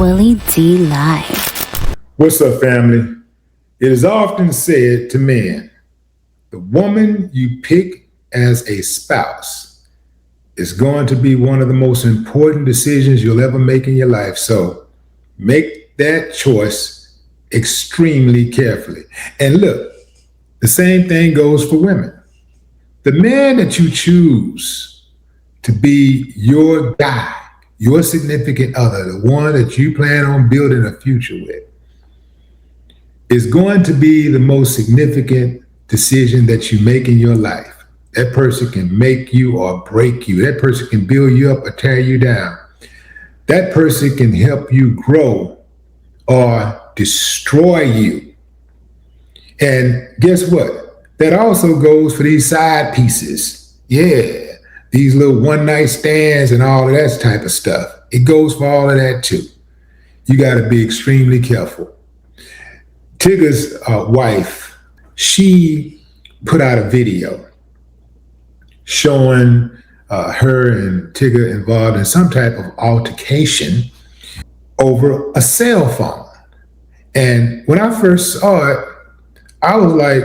Willie D Live. What's up, family? It is often said to men, the woman you pick as a spouse is going to be one of the most important decisions you'll ever make in your life. So make that choice extremely carefully. And look, the same thing goes for women. The man that you choose to be your guy, your significant other, the one that you plan on building a future with, is going to be the most significant decision that you make in your life. That person can make you or break you. That person can build you up or tear you down. That person can help you grow or destroy you. And guess what? That also goes for these side pieces. Yeah. These little one night stands and all of that type of stuff. It goes for all of that too. You got to be extremely careful. Tigger's wife, she put out a video showing her and Tigger involved in some type of altercation over a cell phone. And when I first saw it, I was like,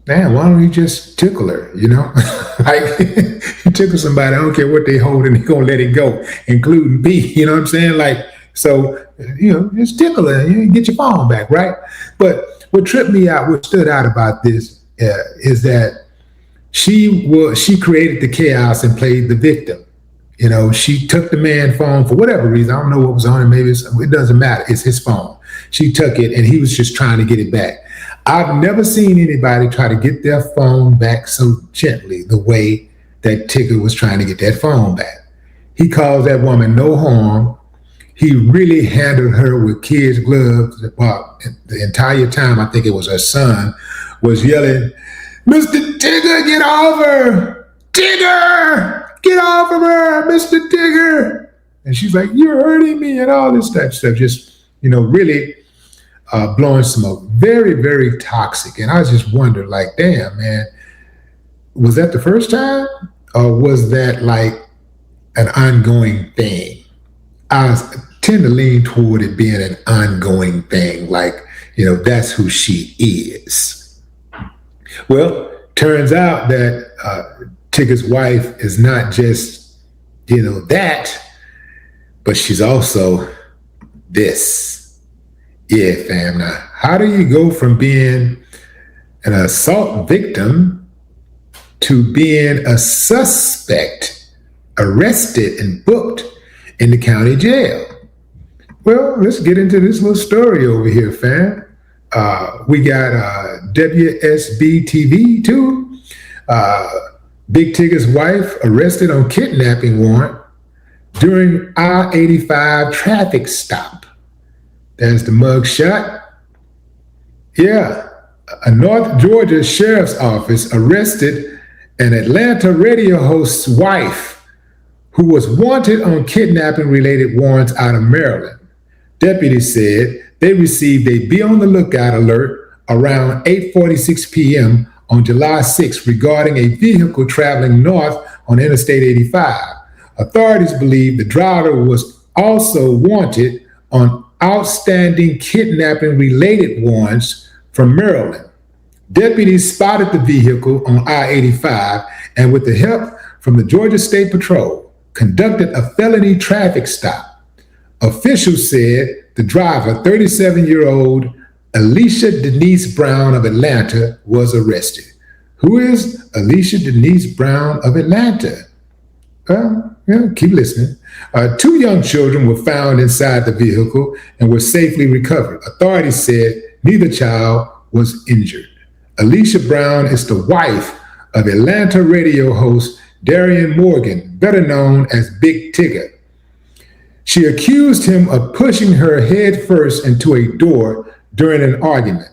man, why don't you just tickle her, you know? Like, you tickle somebody, I don't care what they hold, and they're going to let it go, including B, you know what I'm saying? Like, so, you know, just tickle her and get your phone back, right? But what tripped me out, what stood out about this is that she created the chaos and played the victim. You know, she took the man's phone for whatever reason. I don't know what was on it. Maybe it doesn't matter. It's his phone. She took it and he was just trying to get it back. I've never seen anybody try to get their phone back so gently the way that Tigger was trying to get that phone back. He caused that woman no harm. He really handled her with kids' gloves. Well, the entire time, I think it was her son, was yelling, "Mr. Tigger, get off her! Tigger, get off of her, Mr. Tigger!" And she's like, "You're hurting me," and all this type of stuff. Just, you know, really blowing smoke. Very, very toxic. And I just wondered, like, damn, man, was that the first time? Or was that like an ongoing thing? I tend to lean toward it being an ongoing thing. Like, you know, that's who she is. Well, turns out that Tigger's wife is not just, you know, that, but she's also this. Yeah, fam. Now, how do you go from being an assault victim to being a suspect, arrested and booked in the county jail? Well, let's get into this little story over here, fam. We got WSB TV too. Big Tigger's wife arrested on kidnapping warrant during I-85 traffic stop. There's the mug shot. Yeah, a North Georgia sheriff's office arrested an Atlanta radio host's wife who was wanted on kidnapping-related warrants out of Maryland. Deputies said they received a be on the lookout alert around 8:46 p.m. on July 6 regarding a vehicle traveling north on Interstate 85. Authorities believe the driver was also wanted on outstanding kidnapping-related warrants from Maryland. Deputies spotted the vehicle on I-85 and, with the help from the Georgia State Patrol, conducted a felony traffic stop. Officials said the driver, 37-year-old Alicia Denise Brown of Atlanta, was arrested. Who is Alicia Denise Brown of Atlanta? Well, yeah, keep listening. 2 young children were found inside the vehicle and were safely recovered. Authorities said neither child was injured. Alicia Brown is the wife of Atlanta radio host Darian Morgan, better known as Big Tigger. She accused him of pushing her head first into a door during an argument.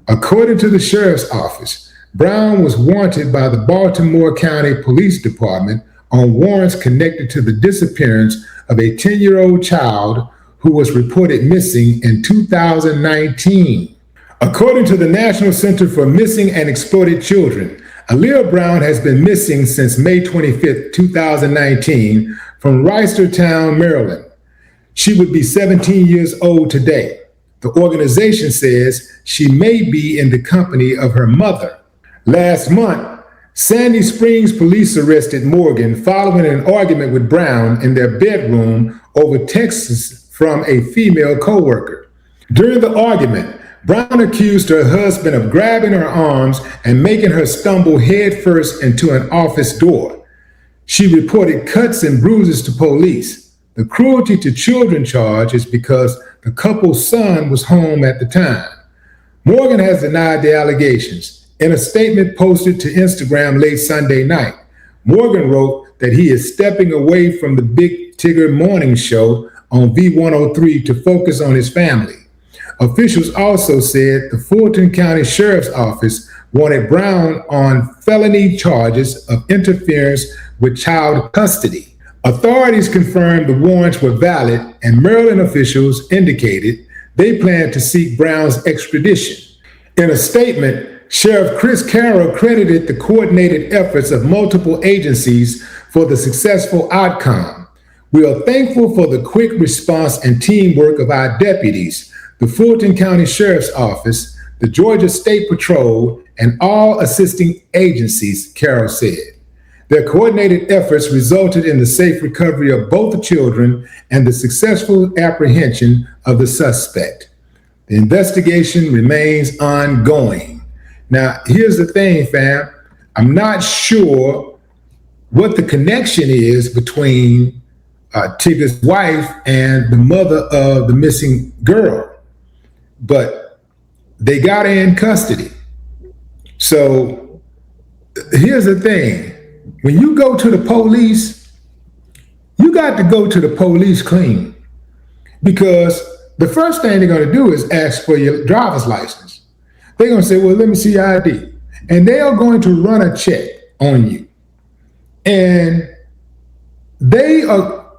According to the sheriff's office, Brown was wanted by the Baltimore County Police Department on warrants connected to the disappearance of a 10-year-old child who was reported missing in 2019. According to the National Center for Missing and Exploited Children, Aaliyah Brown has been missing since May 25, 2019 from Reisterstown, Maryland. She would be 17 years old today. The organization says she may be in the company of her mother. Last month, Sandy Springs police arrested Morgan following an argument with Brown in their bedroom over texts from a female coworker. During the argument, Brown accused her husband of grabbing her arms and making her stumble headfirst into an office door. She reported cuts and bruises to police. The cruelty to children charge is because the couple's son was home at the time. Morgan has denied the allegations. In a statement posted to Instagram late Sunday night, Morgan wrote that he is stepping away from the Big Tigger morning show on V103 to focus on his family. Officials also said the Fulton County Sheriff's Office wanted Brown on felony charges of interference with child custody. Authorities confirmed the warrants were valid, and Maryland officials indicated they plan to seek Brown's extradition. In a statement, Sheriff Chris Carroll credited the coordinated efforts of multiple agencies for the successful outcome. We are thankful for the quick response and teamwork of our deputies, the Fulton County Sheriff's Office, the Georgia State Patrol, and all assisting agencies, Carroll said. Their coordinated efforts resulted in the safe recovery of both the children and the successful apprehension of the suspect. The investigation remains ongoing. Now, here's the thing, fam. I'm not sure what the connection is between Tigger's wife and the mother of the missing girl, but they got her in custody. So here's the thing. When you go to the police, you got to go to the police clean, because the first thing they're going to do is ask for your driver's license. They're going to say, well, let me see your ID. And they are going to run a check on you. And they are,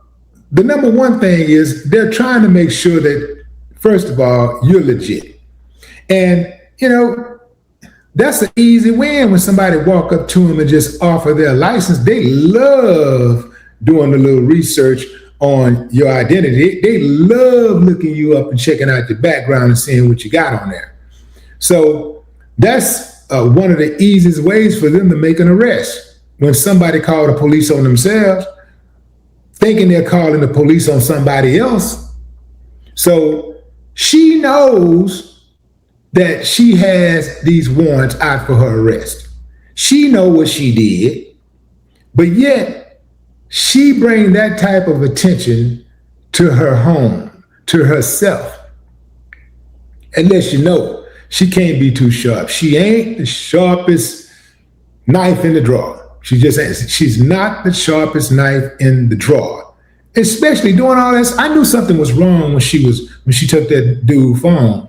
the number one thing is they're trying to make sure that, first of all, you're legit. And, you know, that's an easy win when somebody walk up to them and just offer their license. They love doing a little research on your identity. They love looking you up and checking out your background and seeing what you got on there. So that's one of the easiest ways for them to make an arrest. When somebody called the police on themselves, thinking they're calling the police on somebody else. So she knows that she has these warrants out for her arrest. She know what she did, but yet she bring that type of attention to her home, to herself. Unless you know, she can't be too sharp. She ain't the sharpest knife in the drawer. She just ain't. She's not the sharpest knife in the drawer. Especially doing all this. I knew something was wrong when she took that dude's phone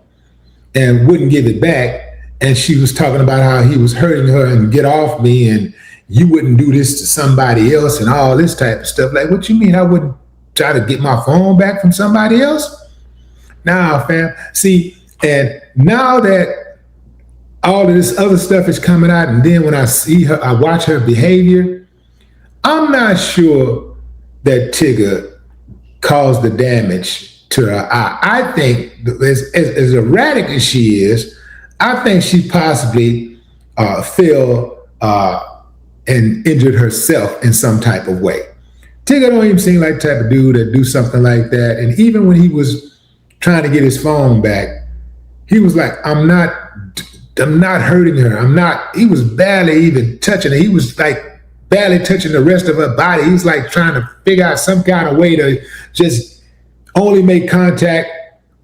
and wouldn't give it back. And she was talking about how he was hurting her and get off me, and you wouldn't do this to somebody else and all this type of stuff. Like, what you mean I wouldn't try to get my phone back from somebody else? Nah, fam. See, and now that all of this other stuff is coming out, and then when I see her, I watch her behavior, I'm not sure that Tigger caused the damage to her eye. I think as erratic as she is, I think she possibly fell and injured herself in some type of way. Tigger don't even seem like the type of dude that do something like that. And even when he was trying to get his phone back, he was like, I'm not hurting her. He was barely even touching her. He was like barely touching the rest of her body. He was like trying to figure out some kind of way to just only make contact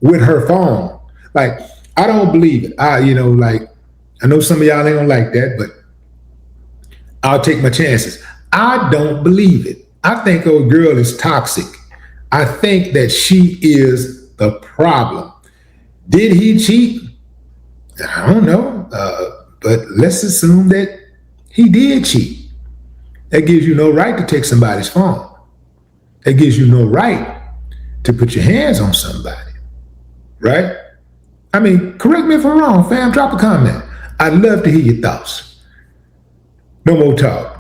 with her phone. Like, I don't believe it. I know some of y'all ain't gonna like that, but I'll take my chances. I don't believe it. I think old girl is toxic. I think that she is the problem. Did he cheat? I don't know, but let's assume that he did cheat. That gives you no right to take somebody's phone. That gives you no right to put your hands on somebody, right? I mean, correct me if I'm wrong, fam. Drop a comment. I'd love to hear your thoughts. No more talk.